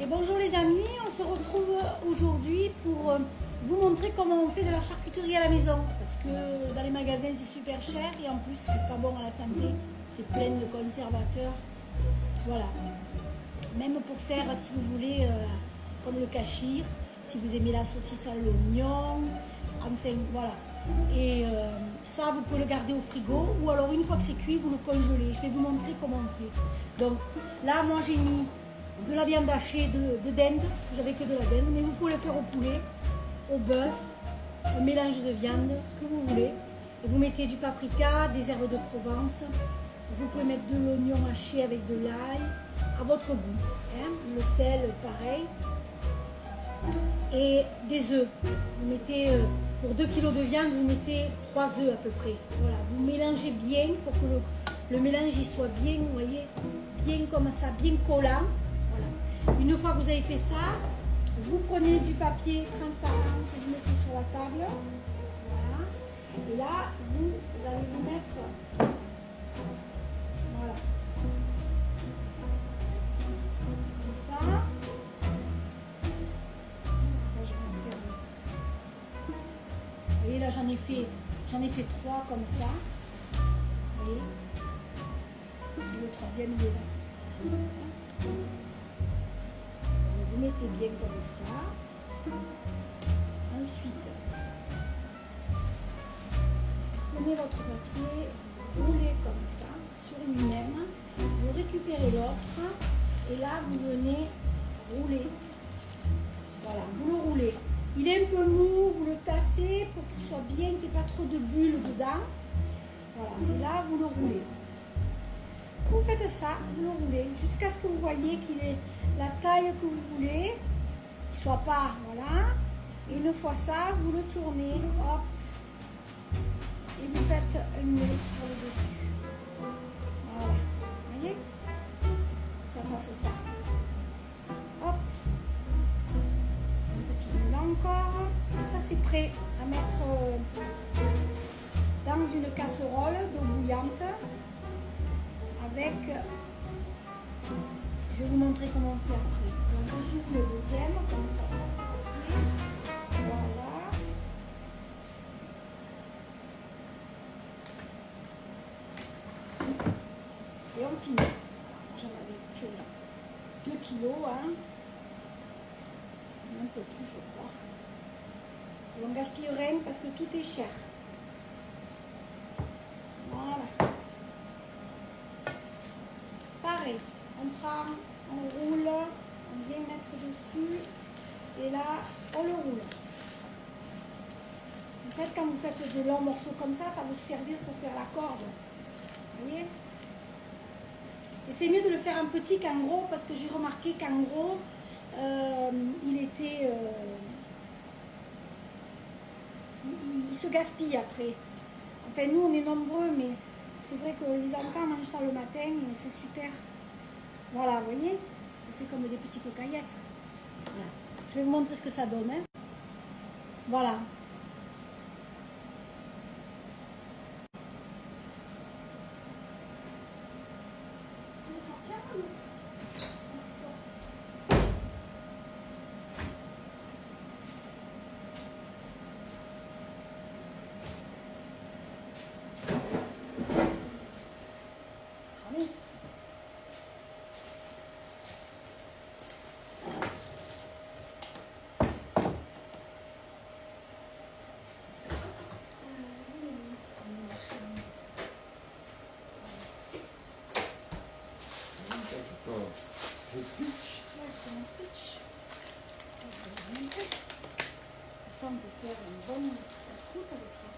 Et bonjour les amis, on se retrouve aujourd'hui pour vous montrer comment on fait de la charcuterie à la maison. Parce que dans les magasins c'est super cher et en plus c'est pas bon à la santé, c'est plein de conservateurs. Voilà. Même pour faire, si vous voulez, comme le kachir, si vous aimez la saucisse à l'oignon, enfin voilà. Et ça vous pouvez le garder au frigo ou alors une fois que c'est cuit vous le congelez. Je vais vous montrer comment on fait. Donc là moi j'ai mis de la viande hachée de dinde, j'avais que de la dinde, mais vous pouvez le faire au poulet, au bœuf, un mélange de viande, ce que vous voulez. Et vous mettez du paprika, des herbes de Provence, vous pouvez mettre de l'oignon haché avec de l'ail, à votre goût, hein. Le sel pareil, et des œufs. Vous mettez, pour 2 kg de viande, vous mettez 3 œufs à peu près. Voilà, vous mélangez bien pour que le mélange il soit bien, vous voyez, bien comme ça, bien collant. Une fois que vous avez fait ça, vous prenez du papier transparent que vous mettez sur la table. Voilà. Et là, vous allez vous mettre. Voilà. Comme ça. Là, je vais faire. Vous voyez, là, j'en ai fait 3 comme ça. Vous voyez. Le troisième, il est là. Vous mettez bien comme ça. Ensuite, prenez votre papier, roulez comme ça sur lui-même. Vous récupérez l'autre et là vous venez rouler. Voilà, vous le roulez. Il est un peu mou, vous le tassez pour qu'il soit bien, qu'il n'y ait pas trop de bulles dedans. Voilà, et là vous le roulez. Vous faites ça, vous le roulez jusqu'à ce que vous voyez qu'il est la taille que vous voulez, qu'il ne soit pas, voilà. Et une fois ça, vous le tournez, hop, et vous faites un nœud sur le dessus. Voilà, vous voyez, ça fasse ça. Hop, un petit nœud là encore. Et ça c'est prêt à mettre dans une casserole d'eau bouillante avec. Je vais vous montrer comment on fait après. Donc, je le deuxième, comme ça se fait. Voilà. Et on finit. J'en avais fait 2 kilos, hein. Un peu plus, je crois. Et on gaspille rien parce que tout est cher. Voilà. Pareil. On prend, on roule, on vient mettre dessus et là on le roule. En fait, quand vous faites de longs morceaux comme ça, ça va vous servir pour faire la corde. Vous voyez? Et c'est mieux de le faire en petit qu'en gros parce que j'ai remarqué qu'en gros, il se gaspille après. Enfin, nous on est nombreux, mais c'est vrai que les enfants mangent ça le matin et c'est super. Voilà, vous voyez, on fait comme des petites caillettes. Voilà. Je vais vous montrer ce que ça donne. Hein. Voilà. Je vais sortir Le pitch. Ouais, je fais un speech. Ça, on peut faire une bonne casse-croûte avec ça.